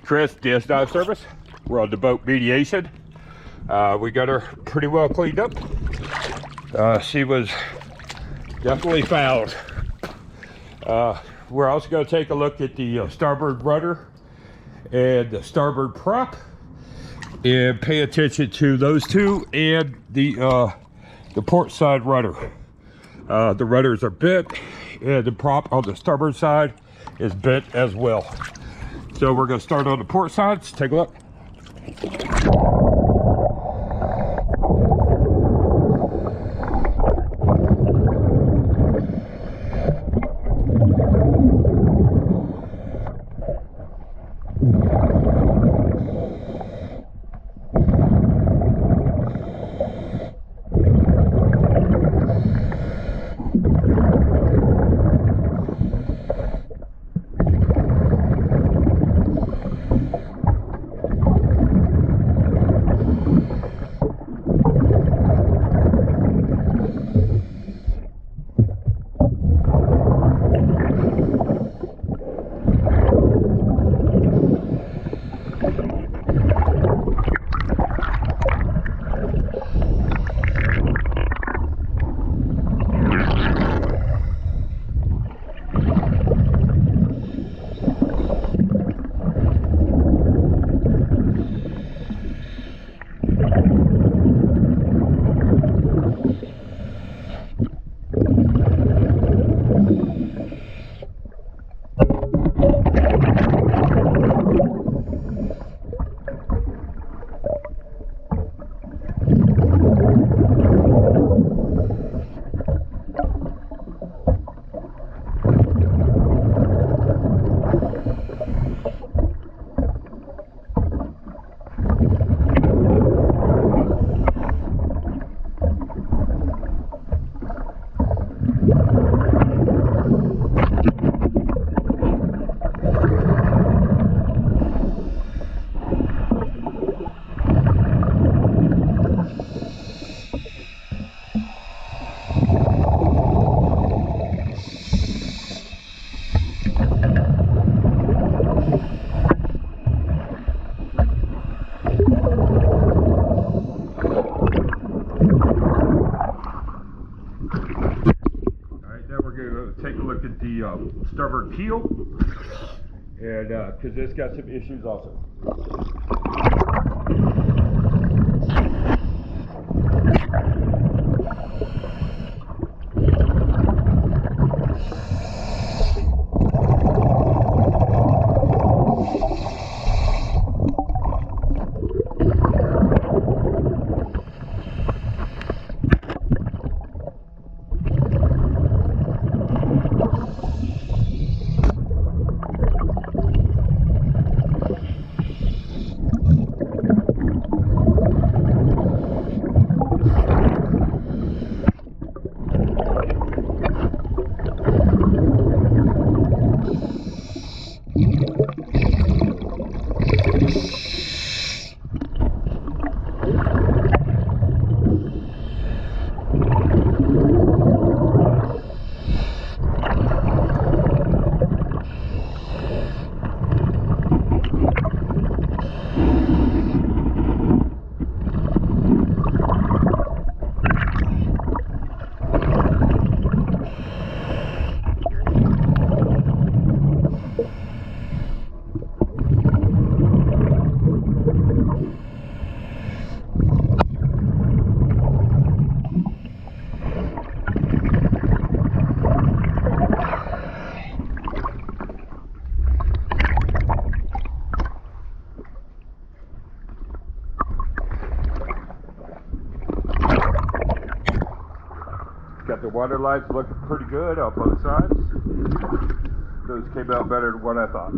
Chris, DS Dive Service. We're on the boat Mediation. We got her pretty well cleaned up. She was definitely fouled. We're also going to take a look at the starboard rudder and the starboard prop and pay attention to those two and the port side rudder. The rudders are bent and the prop on the starboard side is bent as well. So we're going to start on the port side. Let's take a look. Take a look at the starboard keel, and because it's got some issues also. Got the water lines looking pretty good on both sides. Those came out better than what I thought.